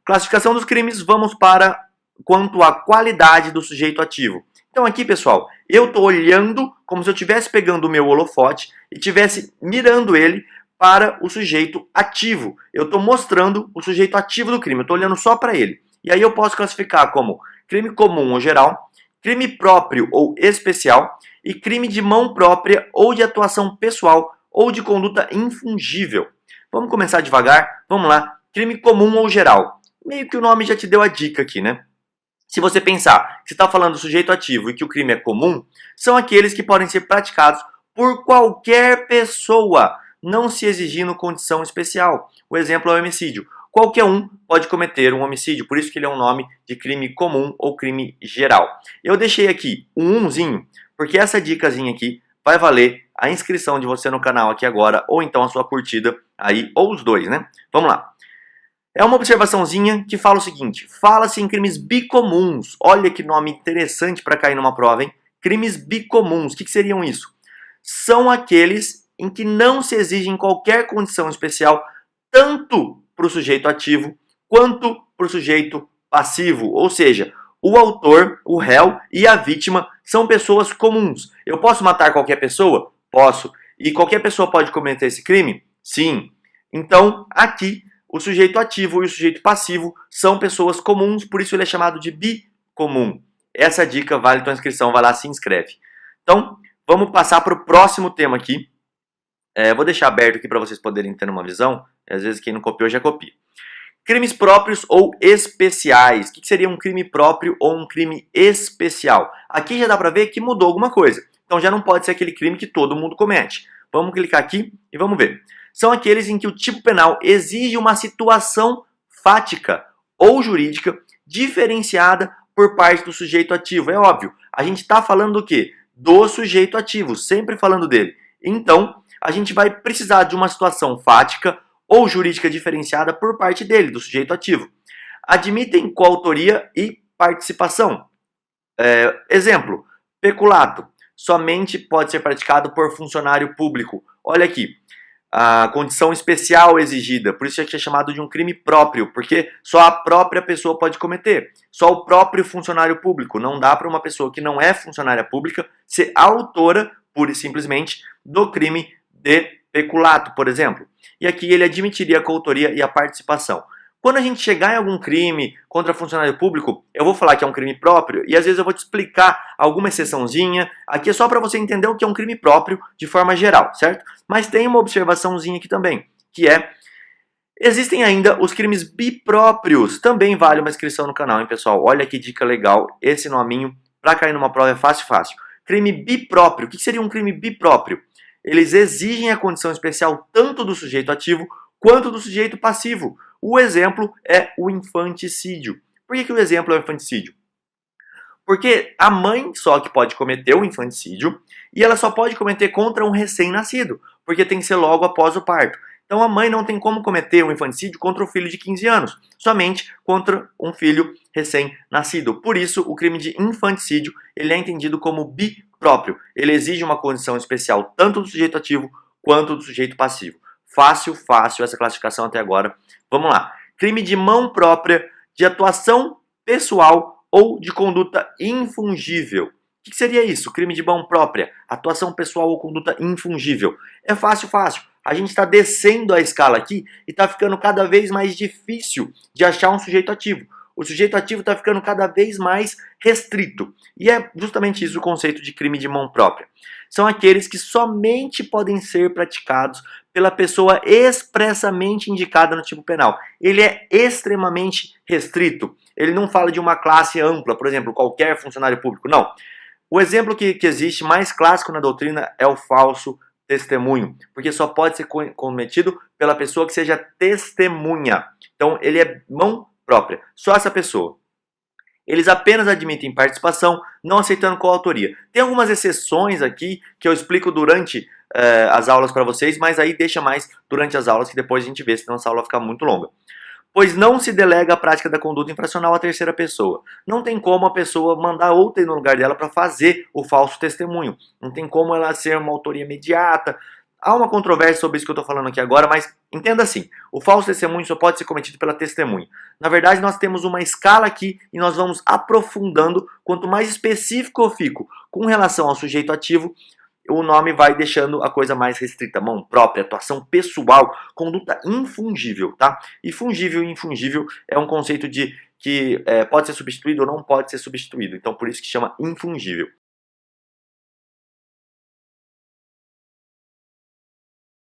Classificação dos crimes, vamos para quanto à qualidade do sujeito ativo. Então aqui, pessoal, eu estou olhando como se eu estivesse pegando o meu holofote e estivesse mirando ele para o sujeito ativo. Eu estou mostrando o sujeito ativo do crime, eu estou olhando só para ele. E aí eu posso classificar como crime comum ou geral, crime próprio ou especial e crime de mão própria ou de atuação pessoal ou de conduta infungível. Vamos começar devagar, vamos lá. Crime comum ou geral. Meio que o nome já te deu a dica aqui, né? Se você pensar que você está falando do sujeito ativo e que o crime é comum, são aqueles que podem ser praticados por qualquer pessoa, não se exigindo condição especial. O exemplo é o homicídio. Qualquer um pode cometer um homicídio, por isso que ele é um nome de crime comum ou crime geral. Eu deixei aqui um umzinho, porque essa dicasinha aqui vai valer a inscrição de você no canal aqui agora, ou então a sua curtida aí, ou os dois, né? Vamos lá. É uma observaçãozinha que fala o seguinte, fala-se em crimes bicomuns. Olha que nome interessante para cair numa prova, hein? Crimes bicomuns, o que seriam isso? São aqueles em que não se exige qualquer condição especial, tanto para o sujeito ativo quanto para o sujeito passivo. Ou seja, o autor, o réu e a vítima são pessoas comuns. Eu posso matar qualquer pessoa? Posso. E qualquer pessoa pode cometer esse crime? Sim. Então, aqui, o sujeito ativo e o sujeito passivo são pessoas comuns, por isso ele é chamado de bicomum. Essa dica vale tua inscrição, vai lá, se inscreve. Então, vamos passar para o próximo tema aqui. Vou deixar aberto aqui para vocês poderem ter uma visão. Às vezes quem não copiou já copia. Crimes próprios ou especiais. O que seria um crime próprio ou um crime especial? Aqui já dá para ver que mudou alguma coisa. Então já não pode ser aquele crime que todo mundo comete. Vamos clicar aqui e vamos ver. São aqueles em que o tipo penal exige uma situação fática ou jurídica diferenciada por parte do sujeito ativo. É óbvio, a gente está falando do quê? Do sujeito ativo, sempre falando dele. Então, a gente vai precisar de uma situação fática ou jurídica diferenciada por parte dele, do sujeito ativo. Admitem coautoria e participação. Exemplo, peculato. Somente pode ser praticado por funcionário público. Olha aqui, a condição especial exigida, por isso é que é chamado de um crime próprio, porque só a própria pessoa pode cometer, só o próprio funcionário público. Não dá para uma pessoa que não é funcionária pública ser autora, pura e simplesmente, do crime de peculato, por exemplo. E aqui ele admitiria a coautoria e a participação. Quando a gente chegar em algum crime contra funcionário público, eu vou falar que é um crime próprio e às vezes eu vou te explicar alguma exceçãozinha. Aqui é só para você entender o que é um crime próprio de forma geral, certo? Mas tem uma observaçãozinha aqui também, que é: existem ainda os crimes bipróprios. Também vale uma inscrição no canal, hein, pessoal? Olha que dica legal, esse nominho para cair numa prova é fácil. Crime bipróprio. O que seria um crime bipróprio? Eles exigem a condição especial tanto do sujeito ativo quanto do sujeito passivo. O exemplo é o infanticídio. Por que o exemplo é o infanticídio? Porque a mãe só que pode cometer o infanticídio e ela só pode cometer contra um recém-nascido, porque tem que ser logo após o parto. Então a mãe não tem como cometer um infanticídio contra um filho de 15 anos, somente contra um filho recém-nascido. Por isso, o crime de infanticídio ele é entendido como bipróprio. Ele exige uma condição especial tanto do sujeito ativo quanto do sujeito passivo. Fácil essa classificação até agora. Vamos lá. Crime de mão própria, de atuação pessoal ou de conduta infungível. O que seria isso? Crime de mão própria, atuação pessoal ou conduta infungível. É fácil. A gente está descendo a escala aqui e está ficando cada vez mais difícil de achar um sujeito ativo. O sujeito ativo está ficando cada vez mais restrito. E é justamente isso o conceito de crime de mão própria. São aqueles que somente podem ser praticados pela pessoa expressamente indicada no tipo penal. Ele é extremamente restrito. Ele não fala de uma classe ampla, por exemplo, qualquer funcionário público. Não. O exemplo que existe mais clássico na doutrina é o falso testemunho, porque só pode ser cometido pela pessoa que seja testemunha. Então, ele é mão própria, só essa pessoa. Eles apenas admitem participação, não aceitando coautoria. Tem algumas exceções aqui que eu explico durante as aulas para vocês, mas aí deixa mais durante as aulas que depois a gente vê, senão essa aula fica muito longa. Pois não se delega a prática da conduta infracional à terceira pessoa. Não tem como a pessoa mandar outra no lugar dela para fazer o falso testemunho. Não tem como ela ser uma autoria imediata. Há uma controvérsia sobre isso que eu estou falando aqui agora, mas entenda assim, o falso testemunho só pode ser cometido pela testemunha. Na verdade, nós temos uma escala aqui e nós vamos aprofundando. Quanto mais específico eu fico com relação ao sujeito ativo, o nome vai deixando a coisa mais restrita. Mão própria, atuação pessoal, conduta infungível, tá? E fungível e infungível é um conceito de que pode ser substituído ou não pode ser substituído. Então, por isso que chama infungível.